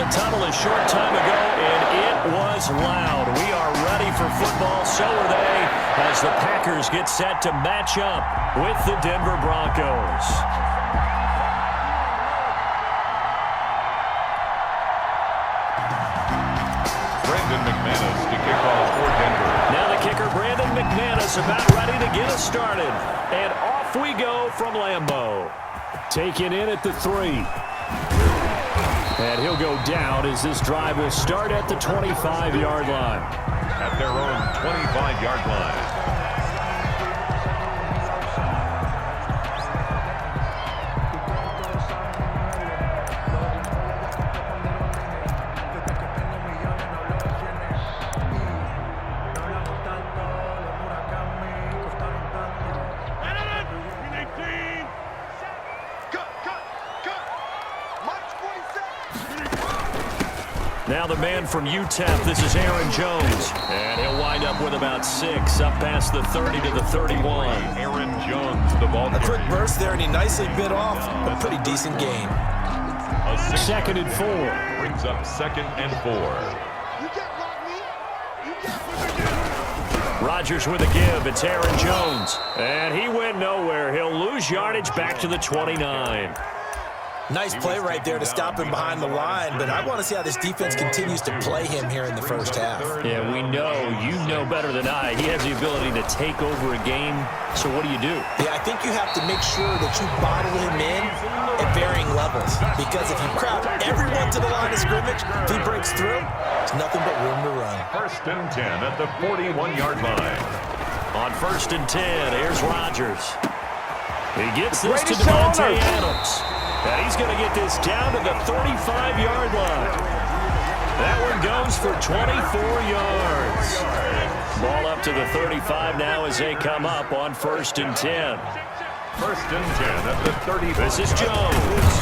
the tunnel a short time ago, and it was loud. We are ready for football, so are they, as the Packers get set to match up with the Denver Broncos. Brandon McManus to kick off for Denver. Now the kicker, Brandon McManus, about ready to get us started. And off we go from Lambeau. Taken in at the 3. And he'll go down as this drive will start at the 25-yard line. At their own 25-yard line. Now the man from UTEP, this is Aaron Jones. And he'll wind up with about 6, up past the 30 to the 31. Aaron Jones, the ball A quick burst there, and he nicely bit off a pretty decent gain. Second and 4. Brings up second and 4. Rodgers with a give. It's Aaron Jones. And he went nowhere. He'll lose yardage back to the 29. Nice play right there to stop him behind the line, but I want to see how this defense continues to play him here in the first half. Yeah, we know. You know better than I. He has the ability to take over a game. So what do you do? Yeah, I think you have to make sure that you bottle him in at varying levels, because if you crowd everyone to the line of scrimmage, if he breaks through, it's nothing but room to run. First and 10 at the 41-yard line. On first and 10, here's Rodgers. He gets this to Devontae Adams. And he's going to get this down to the 35-yard line. That one goes for 24 yards. Ball up to the 35 now as they come up on first and 10. First and 10 at the 30. This is Jones.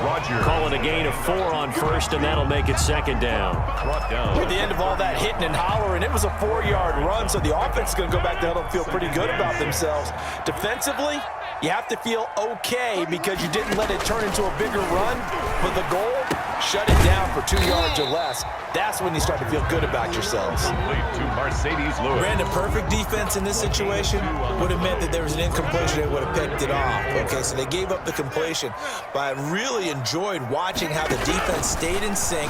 Rodgers. Call it a gain of 4 on first, and that'll make it second down. Brought down. At the end of all that hitting and hollering, it was a 4-yard run, so the offense is going to go back to huddle and feel pretty good about themselves. Defensively, you have to feel okay because you didn't let it turn into a bigger run. But the goal, shut it down for 2 yards or less. That's when you start to feel good about yourselves. To Mercedes Lewis. Brandon, perfect defense in this situation would have meant that there was an incompletion. They would have picked it off. Okay, so they gave up the completion. But I really enjoyed watching how the defense stayed in sync,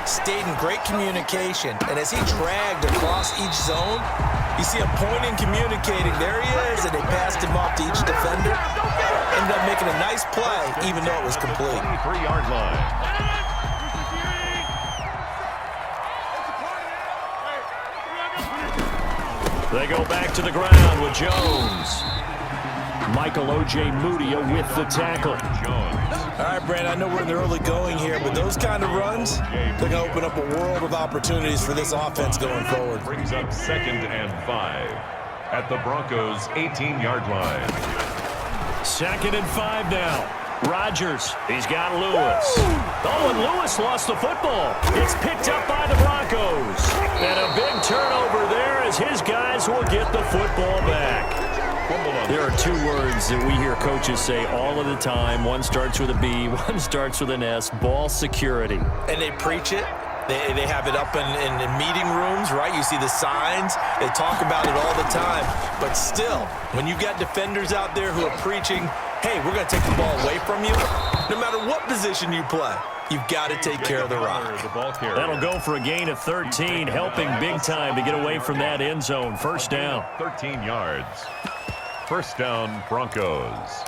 stayed in great communication. And as he dragged across each zone, you see him pointing, communicating. There he is, and they passed him off to each defender. Ended up making a nice play, even though it was complete. 23-yard line. They go back to the ground with Jones. Michael O.J. Mudia with the tackle. Jones. All right, Brandon, I know we're in the early going here, but those kind of runs, they're going to open up a world of opportunities for this offense going forward. Brings up second and 5 at the Broncos' 18-yard line. Second and 5 now. Rodgers, he's got Lewis. Oh, and Lewis lost the football. It's picked up by the Broncos. And a big turnover there as his guys will get the football back. There are 2 words that we hear coaches say all of the time. One starts with a B, one starts with an S, ball security. And they preach it. They have it up in meeting rooms, right? You see the signs. They talk about it all the time. But still, when you got defenders out there who are preaching, hey, we're going to take the ball away from you, no matter what position you play, you've got to take care of the rock. That'll go for a gain of 13, helping big time to get away from that end zone. First down. 13 yards. First down, Broncos.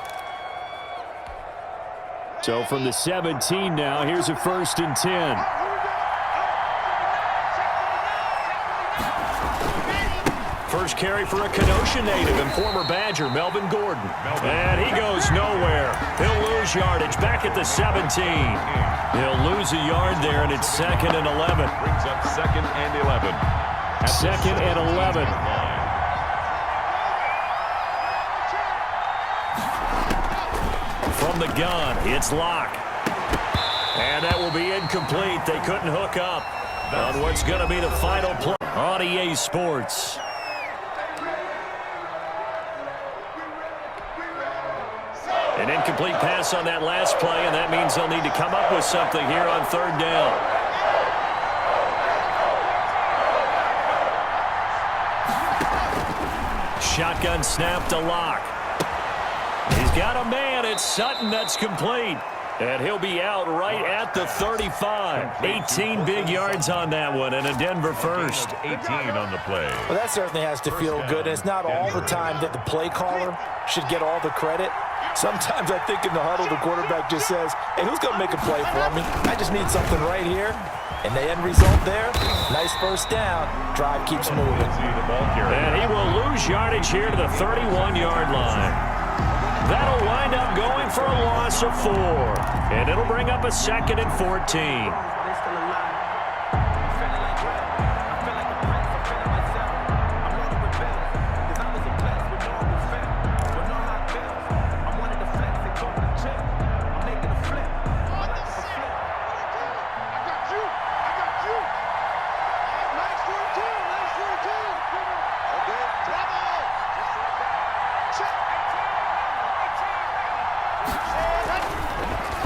So from the 17 now, here's a first and 10. First carry for a Kenosha native and former Badger, Melvin Gordon. And he goes nowhere. He'll lose yardage back at the 17. He'll lose a yard there, and it's second and 11. Brings up second and 11. Second and 11. From the gun, it's Locke. And that will be incomplete. They couldn't hook up on what's going to be the final play on EA Sports. An incomplete pass on that last play, and that means they'll need to come up with something here on third down. Shotgun snap to Locke. He's got a man. It's Sutton that's complete. And he'll be out right at the 35. 18 big yards on that one, and a Denver first. 18 on the play. Well, that certainly has to feel good. And it's not all the time that the play caller should get all the credit. Sometimes I think in the huddle, the quarterback just says, hey, who's going to make a play for me? I just need something right here. And the end result there, nice first down. Drive keeps moving. And he will lose yardage here to the 31-yard line. That'll wind up going for a loss of 4. And it'll bring up a 2nd and 14.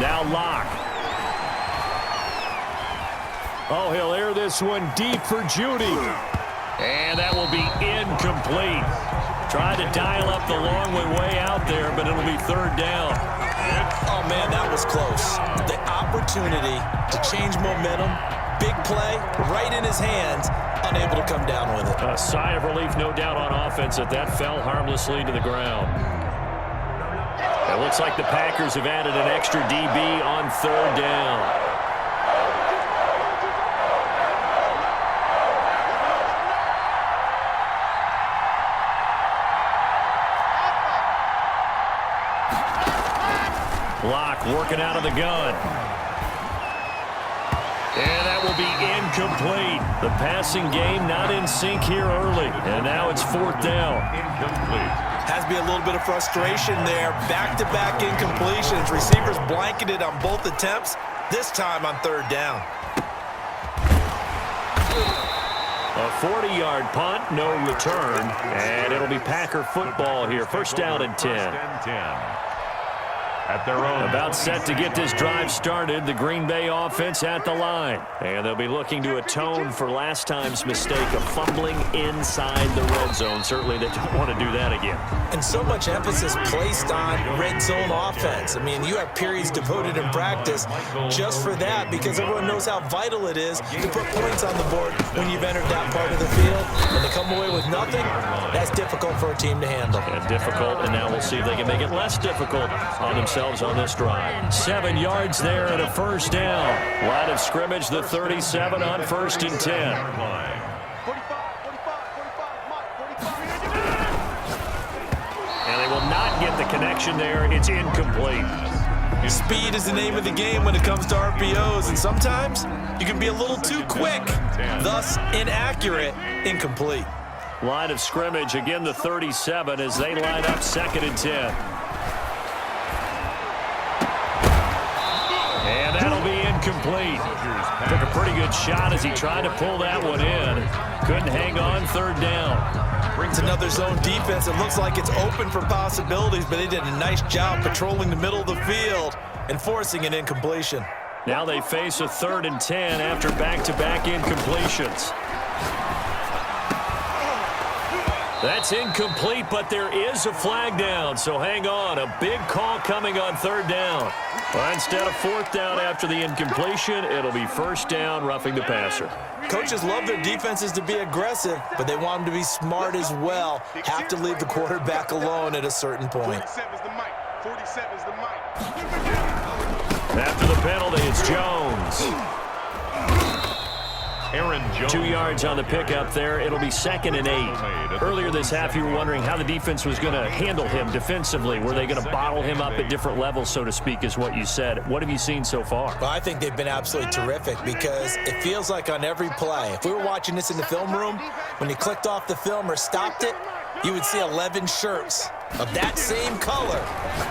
Now Locke. Oh, he'll air this one deep for Judy. And that will be incomplete. Tried to dial up the long way out there, but it'll be third down. Oh, man, that was close. The opportunity to change momentum, big play, right in his hands, unable to come down with it. A sigh of relief, no doubt, on offense that fell harmlessly to the ground. It looks like the Packers have added an extra DB on third down. Locke working out of the gun. And that will be incomplete. The passing game not in sync here early. And now it's fourth down. Incomplete. Has to be a little bit of frustration there. Back-to-back incompletions. Receivers blanketed on both attempts, this time on third down. A 40-yard punt, no return. And it'll be Packer football here. First down and 10. First and 10. At their own. About set to get this drive started, the Green Bay offense at the line. And they'll be looking to atone for last time's mistake of fumbling inside the red zone. Certainly they don't want to do that again. And so much emphasis placed on red zone offense. I mean, you have periods devoted in practice just for that because everyone knows how vital it is to put points on the board when you've entered that part of the field. And to come away with nothing, that's difficult for a team to handle. And difficult, and now we'll see if they can make it less difficult on themselves on this drive. 7 yards there and a first down. Line of scrimmage, the 37 on first and 10. And they will not get the connection there. It's incomplete. Speed is the name of the game when it comes to RPOs, and sometimes you can be a little too quick, thus inaccurate, incomplete. Line of scrimmage, again the 37 as they line up 2nd and 10. And that'll be incomplete. Took a pretty good shot as he tried to pull that one in. Couldn't hang on third down. Brings another zone defense. It looks like it's open for possibilities, but they did a nice job patrolling the middle of the field and forcing an incompletion. Now they face a 3rd and 10 after back-to-back incompletions. That's incomplete, but there is a flag down, so hang on. A big call coming on third down. Well, instead of fourth down after the incompletion, it'll be first down, roughing the passer. Coaches love their defenses to be aggressive, but they want them to be smart as well. Have to leave the quarterback alone at a certain point. 47's the mic. 47's the mic. After the penalty, it's Jones. Aaron Jones. 2 yards on the pickup there. It'll be 2nd and 8. Earlier this half, you were wondering how the defense was going to handle him defensively. Were they going to bottle him up at different levels, so to speak, is what you said. What have you seen so far? Well, I think they've been absolutely terrific because it feels like on every play, if we were watching this in the film room, when you clicked off the film or stopped it, you would see 11 shirts of that same color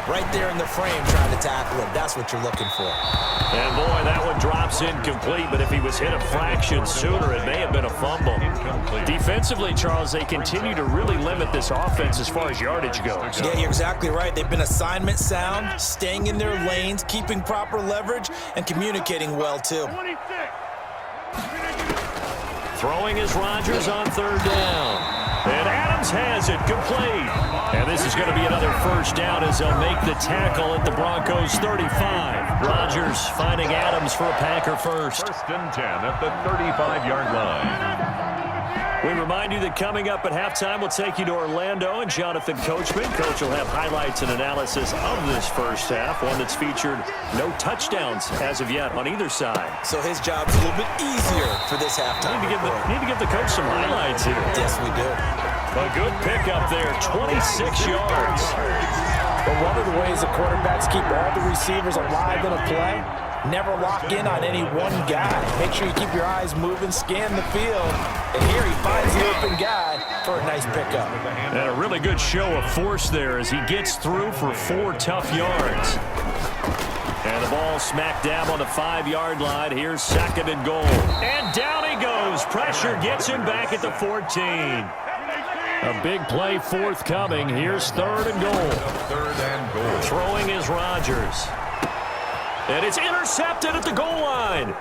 right there in the frame trying to tackle him. That's what you're looking for. And boy, that one drops incomplete, but if he was hit a fraction sooner, it may have been a fumble. Defensively, Charles, they continue to really limit this offense as far as yardage goes. Yeah, you're exactly right. They've been assignment sound, staying in their lanes, keeping proper leverage, and communicating well, too. Throwing is Rodgers on third down. And Adams has it complete. And this is going to be another first down as they'll make the tackle at the Broncos 35. Rodgers finding Adams for a Packer first. First and 10 at the 35-yard line. We remind you that coming up at halftime, we'll take you to Orlando and Jonathan Coachman. Coach will have highlights and analysis of this first half, one that's featured no touchdowns as of yet on either side. So his job's a little bit easier for this halftime. Need to give the coach some highlights here. Yes, we do. A good pickup there, 26 yards. But one of the ways the quarterbacks keep all the receivers alive in a play, never lock in on any one guy. Make sure you keep your eyes moving, scan the field. And here he finds the open guy for a nice pickup. And a really good show of force there as he gets through for 4 tough yards. And the ball smack dab on the 5-yard line. Here's second and goal. And down he goes. Pressure gets him back at the 14. A big play forthcoming. Here's third and goal. Third and goal. Throwing is Rodgers. And it's intercepted at the goal line.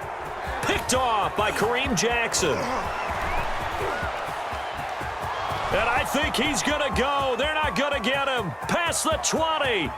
Picked off by Kareem Jackson. And I think he's going to go. They're not going to get him. Past the 20.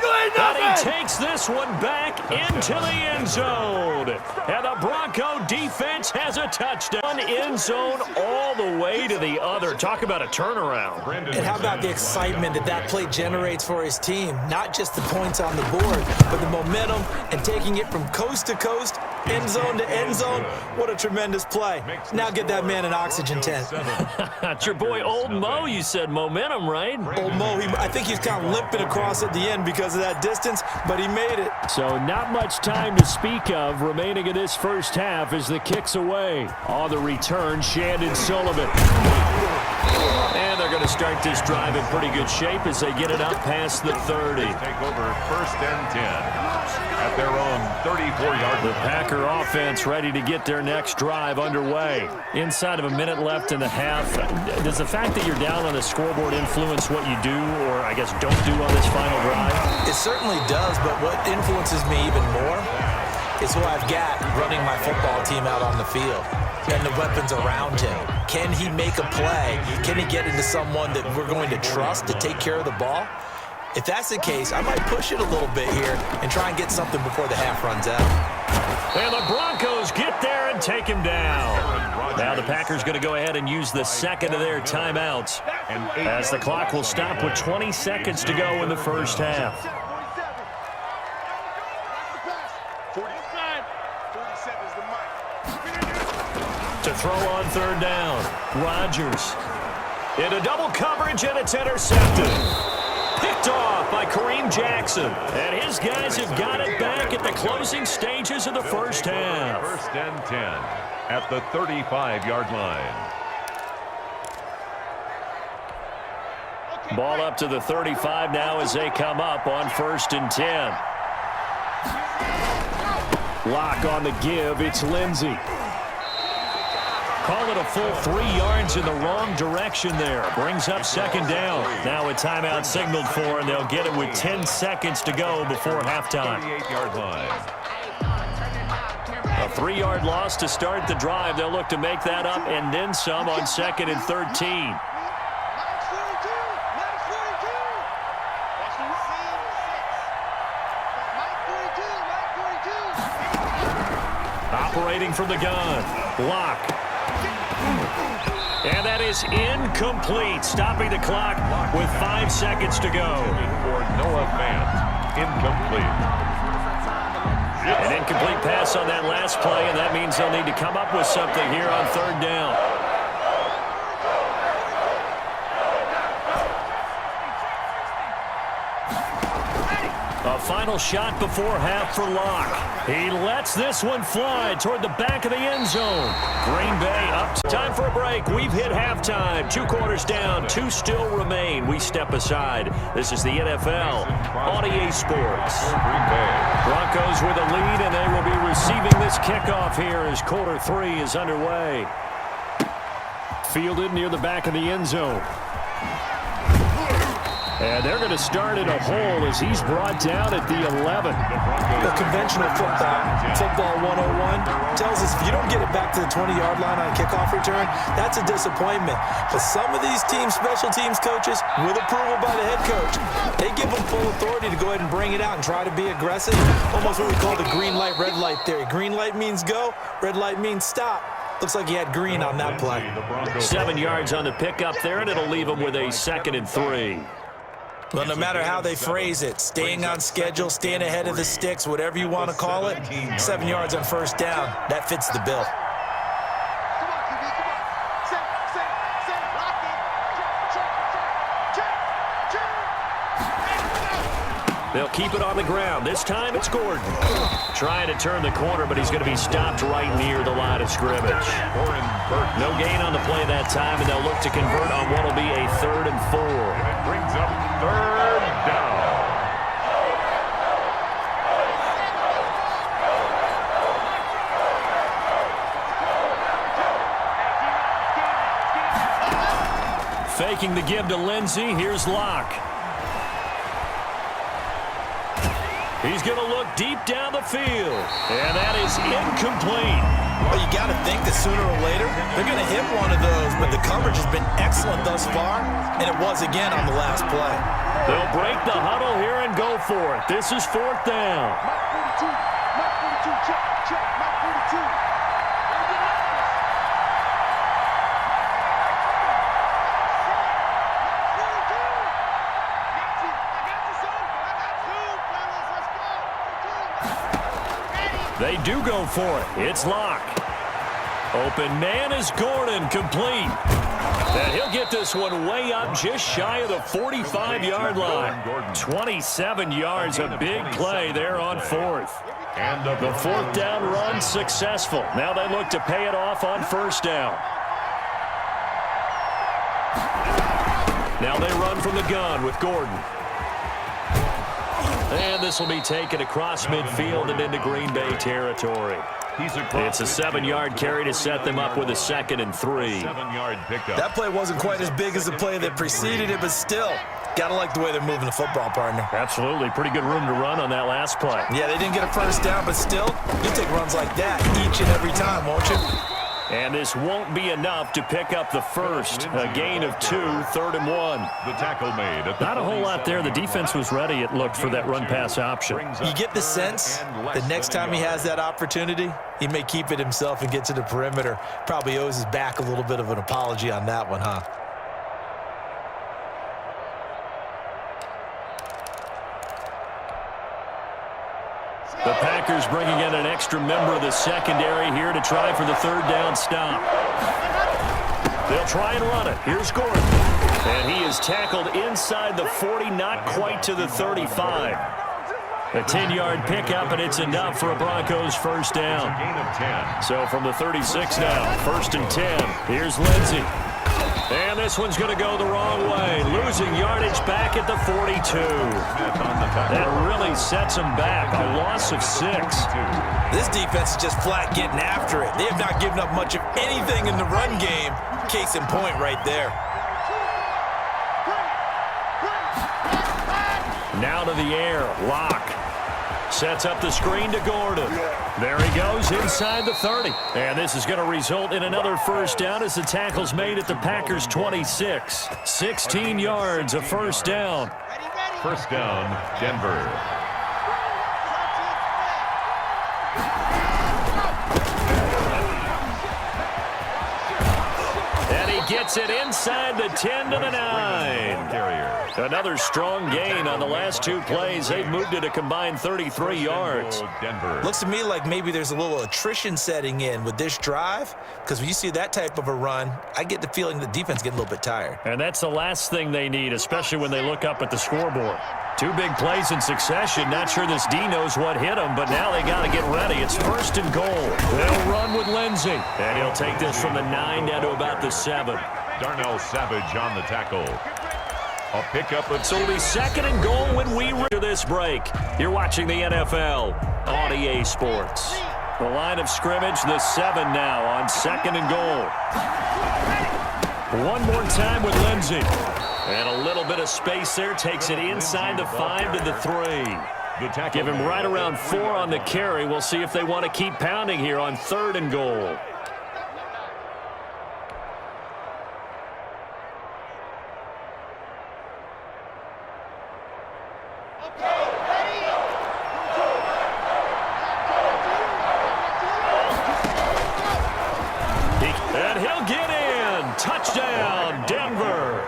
And he takes this one back into the end zone. And the Bronco defense has a touchdown. End zone all the way to the other. Talk about a turnaround. And how about the excitement that play generates for his team? Not just the points on the board, but the momentum and taking it from coast to coast, end zone to end zone. What a tremendous play. Now get that man an oxygen tent. It's your boy Old Mo, you said. Momentum, right? Old Mo, I think he's kind of limping across at the end because of that distance, but he made it. So not much time to speak of remaining in this first half as the kick's away. On the return, Shandon Sullivan. And they're going to start this drive in pretty good shape as they get it up past the 30. Take over first and 10 at their own 34-yard line. The Packer offense ready to get their next drive underway. Inside of a minute left in the half. Does the fact that you're down on the scoreboard influence what you do or, I guess, don't do on this final drive? It certainly does, but what influences me even more is who I've got running my football team out on the field and the weapons around him. Can he make a play? Can he get into someone that we're going to trust to take care of the ball? If that's the case, I might push it a little bit here and try and get something before the half runs out. And the Broncos get there and take him down. Now the Packers going to go ahead and use the second of their timeouts as the clock will stop with 20 seconds to go in the first half. 47 is the mic. To throw on third down, Rodgers. Into double coverage, and it's intercepted. Picked off by Kareem Jackson. And his guys have got it back at the closing stages of the first half. First and 10 at the 35-yard line. Ball up to the 35 now as they come up on first and 10. Lock on the give. It's Lindsey. Call it a full 3 yards in the wrong direction there. Brings up second down. Now a timeout signaled for, and they'll get it with 10 seconds to go before halftime. 38-yard line. A 3-yard loss to start the drive. They'll look to make that up and then some on second and 13. Operating from the gun. Block. And that is incomplete. Stopping the clock with 5 seconds to go. For Noah Fant. Incomplete. An incomplete pass on that last play, and that means they'll need to come up with something here on third down. A final shot before half for Locke. He lets this one fly toward the back of the end zone. Green Bay up. Time for a break. We've hit halftime. 2 quarters down. 2 still remain. We step aside. This is the NFL on EA Sports. Broncos with a lead, and they will be receiving this kickoff here as quarter 3 is underway. Fielded near the back of the end zone. And they're going to start in a hole as he's brought down at the 11. The conventional football 101 tells us if you don't get it back to the 20-yard line on a kickoff return, that's a disappointment. But some of these special teams coaches, with approval by the head coach, they give them full authority to go ahead and bring it out and try to be aggressive. Almost what we call the green light, red light theory. Green light means go, red light means stop. Looks like he had green on that play. 7 yards on the pickup there, and it'll leave him with a 2nd and 3. Well, no matter how they phrase it, staying on schedule, staying ahead of the sticks, whatever you want to call it, 7 yards on first down, that fits the bill. They'll keep it on the ground. This time it's Gordon. Trying to turn the corner, but he's going to be stopped right near the line of scrimmage. No gain on the play that time, and they'll look to convert on what will be a 3rd and 4. It brings up 3rd down. Faking the give to Lindsey. Here's Locke. He's going to look deep down the field. And that is incomplete. Well, you got to think that sooner or later, they're going to hit one of those. But the coverage has been excellent thus far, and it was again on the last play. They'll break the huddle here and go for it. This is 4th down. Mike 42. Mike 42. Check. Check. Mike 42. They do go for it. It's Locke. Open man is Gordon, complete. And he'll get this one way up just shy of the 45-yard line. 27 yards, a big play there on 4th. And the 4th down run successful. Now they look to pay it off on 1st down. Now they run from the gun with Gordon. And this will be taken across midfield and into Green Bay territory. It's a 7-yard carry to set them up with a 2nd and 3. 7-yard pickup. That play wasn't quite as big as the play that preceded it, but still, gotta like the way they're moving the football, partner. Absolutely. Pretty good room to run on that last play. Yeah, they didn't get a first down, but still, you'll take runs like that each and every time, won't you? And this won't be enough to pick up the first. A gain of 2, 3rd and 1. The tackle made. Not a whole lot there. The defense was ready, it looked, for that run-pass option. You get the sense that next time he has that opportunity, he may keep it himself and get to the perimeter. Probably owes his back a little bit of an apology on that one, huh? The Packers bringing in an extra member of the secondary here to try for the 3rd down stop. They'll try and run it. Here's Gordon. And he is tackled inside the 40, not quite to the 35. A 10-yard pickup, and it's enough for a Broncos first down. Gain of 10. So from the 36 now, 1st and 10. Here's Lindsey. And this one's going to go the wrong way. Losing yardage back at the 42. That really sets them back. A loss of 6. This defense is just flat getting after it. They have not given up much of anything in the run game. Case in point right there. Now to the air. Locke sets up the screen to Gordon. There he goes inside the 30. And this is going to result in another first down as the tackle's made at the Packers' 26. 16 yards, a first down. First down, Denver. And he gets it inside the 10 to the 9. Carrier. Another strong gain on the last 2 plays. They've moved it a combined 33 yards. Denver. Looks to me like maybe there's a little attrition setting in with this drive, because when you see that type of a run, I get the feeling the defense getting a little bit tired. And that's the last thing they need, especially when they look up at the scoreboard. Two big plays in succession. Not sure this D knows what hit him, but now they got to get ready. It's 1st and goal. They'll run with Lindsey. And he'll take this from the 9 down to about the 7. Darnell Savage on the tackle. A pickup of... So it'll be 2nd and goal when we reach this break. You're watching the NFL on EA Sports. The line of scrimmage, the 7 now on 2nd and goal. One more time with Lindsey. And a little bit of space there. Takes it inside the 5 to the 3. Give him right around 4 on the carry. We'll see if they want to keep pounding here on 3rd and goal. And he'll get in. Touchdown, Denver.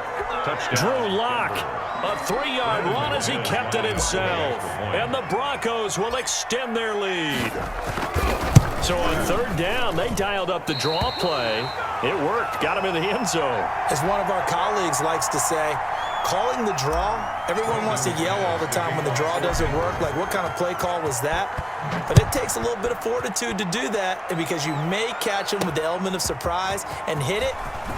Drew Lock, a 3-yard run as he kept it himself. And the Broncos will extend their lead. So on 3rd down, they dialed up the draw play. It worked. Got him in the end zone. As one of our colleagues likes to say, calling the draw, everyone wants to yell all the time when the draw doesn't work. Like, what kind of play call was that? But it takes a little bit of fortitude to do that, and because you may catch them with the element of surprise and hit it.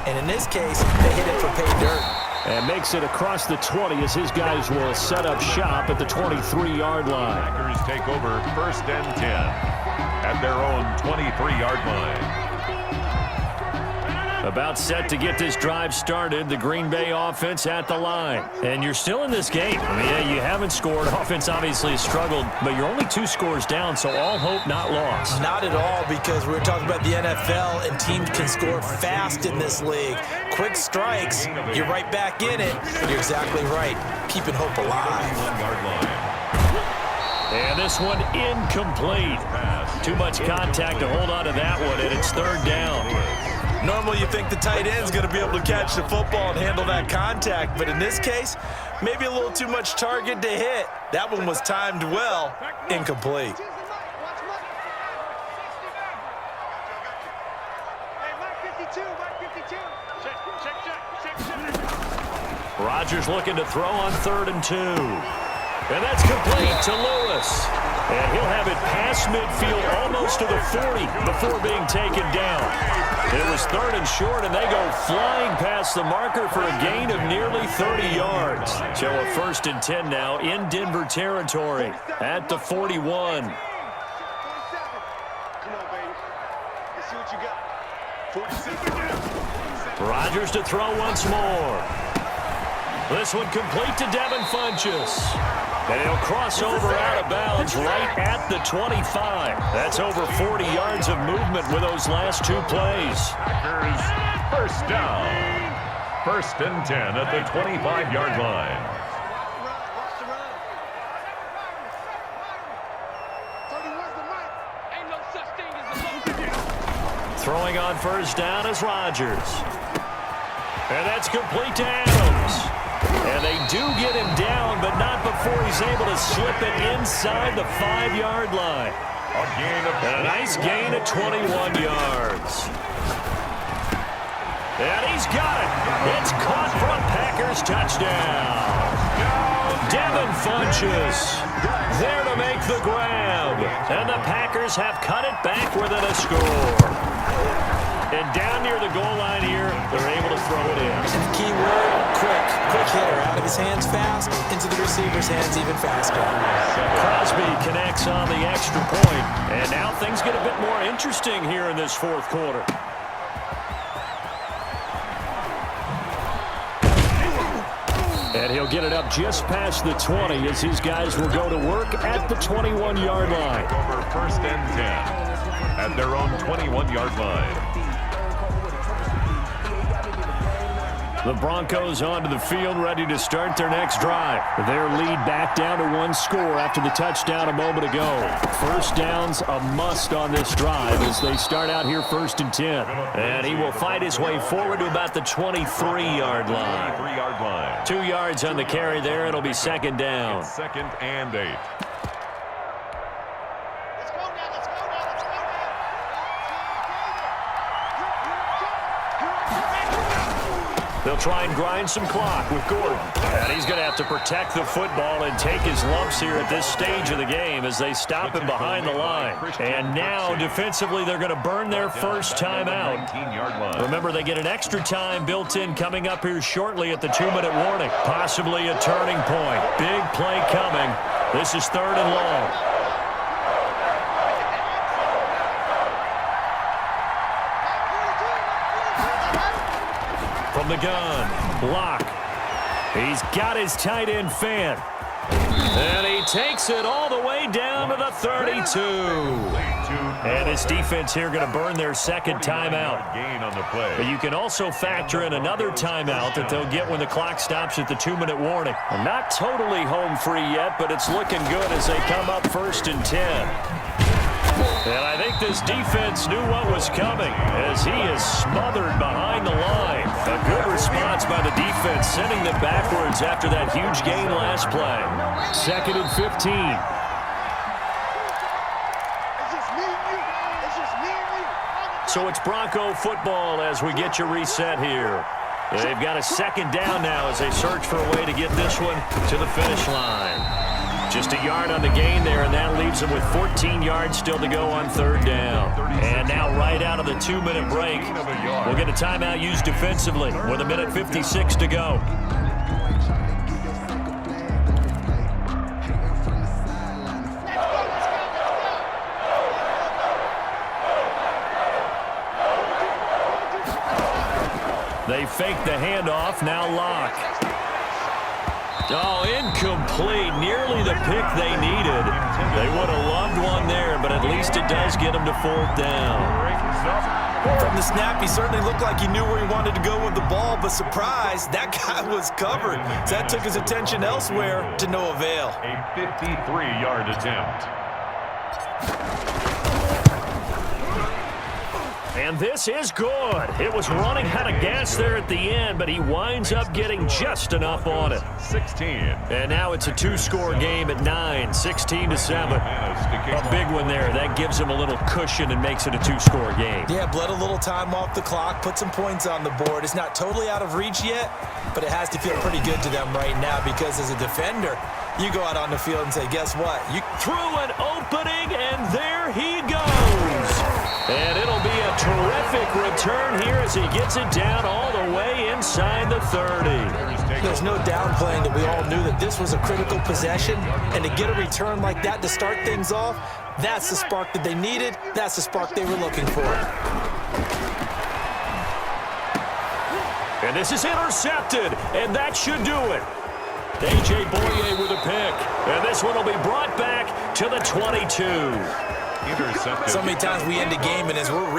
And in this case, they hit it for pay dirt. And makes it across the 20 as his guys will set up shop at the 23-yard line. Packers take over 1st and 10 at their own 23-yard line. About set to get this drive started, the Green Bay offense at the line. And you're still in this game. I mean, yeah, you haven't scored. Offense obviously has struggled, but you're only 2 scores down, so all hope not lost. Not at all, because we're talking about the NFL, and teams can score fast in this league. Quick strikes, you're right back in it. You're exactly right. Keeping hope alive. And this one incomplete. Too much contact to hold on to that one, and it's 3rd down. Normally you think the tight end's going to be able to catch the football and handle that contact, but in this case, maybe a little too much target to hit. That one was timed well, incomplete. Rodgers looking to throw on 3rd and 2. And that's complete to Lewis. And he'll have it past midfield almost to the 40 before being taken down. It was 3rd and short, and they go flying past the marker for a gain of nearly 30 yards. So a 1st and 10 now in Denver territory at the 41. Come on, baby. Let's see what you got. Rodgers to throw once more. This one complete to Devin Funchess. And he'll cross over out of bounds right at the 25. That's over 40 yards of movement with those last 2 plays. Packers 1st down. 1st and 10 at the 25-yard line. Throwing on 1st down is Rodgers. And that's complete to Adams. And they do get him down, but not before he's able to slip it inside the 5-yard line. A nice gain of 21 yards. And he's got it. It's caught for a Packers touchdown. Devin Funchess there to make the grab. And the Packers have cut it back within a score. And down near the goal line here, they're able to throw it in. And the key word, quick. Quick hitter. Out of his hands fast, into the receiver's hands even faster. Crosby connects on the extra point. And now things get a bit more interesting here in this 4th quarter. And he'll get it up just past the 20 as his guys will go to work at the 21-yard line. Over 1st and 10 at their own 21-yard line. The Broncos onto the field, ready to start their next drive. Their lead back down to 1 score after the touchdown a moment ago. 1st down's a must on this drive as they start out here 1st and 10. And he will fight his way forward to about the 23-yard line. 2 yards on the carry there. It'll be 2nd down. 2nd and 8. They'll try and grind some clock with Gordon. And he's going to have to protect the football and take his lumps here at this stage of the game as they stop him behind the line. And now, defensively, they're going to burn their first timeout. Remember, they get an extra time built in coming up here shortly at the 2-minute warning. Possibly a turning point. Big play coming. This is 3rd and long. From the gun, block. He's got his tight end fan. And he takes it all the way down to the 32. And his defense here going to burn their second timeout. But you can also factor in another timeout that they'll get when the clock stops at the 2-minute warning. Not totally home free yet, but it's looking good as they come up 1st and 10. And I think this defense knew what was coming as he is smothered behind the line. A good response by the defense, sending them backwards after that huge gain last play. 2nd and 15. So it's Bronco football as we get you reset here. They've got a 2nd down now as they search for a way to get this one to the finish line. Just a yard on the gain there, and that leaves them with 14 yards still to go on 3rd down. And now right out of the 2-minute break, we'll get a timeout used defensively with 1:56 to go. They fake the handoff, now Locke. Oh, incomplete. Nearly the pick they needed. They would have loved one there, but at least it does get them to 4th down. From the snap, he certainly looked like he knew where he wanted to go with the ball, but surprise, that guy was covered. So that took his attention elsewhere to no avail. A 53-yard attempt. And this is good. It was running out of gas there at the end, but he winds up getting just enough on it. 16. And now it's a 2-score game at 9, 16-7. A big one there. That gives him a little cushion and makes it a 2-score game. Yeah, bled a little time off the clock, put some points on the board. It's not totally out of reach yet, but it has to feel pretty good to them right now because as a defender, you go out on the field and say, guess what? You threw an opening, and there he goes. And it'll be a terrific return here as he gets it down all the way inside the 30. There's no downplaying that we all knew that this was a critical possession, and to get a return like that to start things off, that's the spark that they needed. That's the spark they were looking for. And this is intercepted, and that should do it. A.J. Boye with a pick, and this one will be brought back to the 22. Intercepted. So many times we end a game, and as we're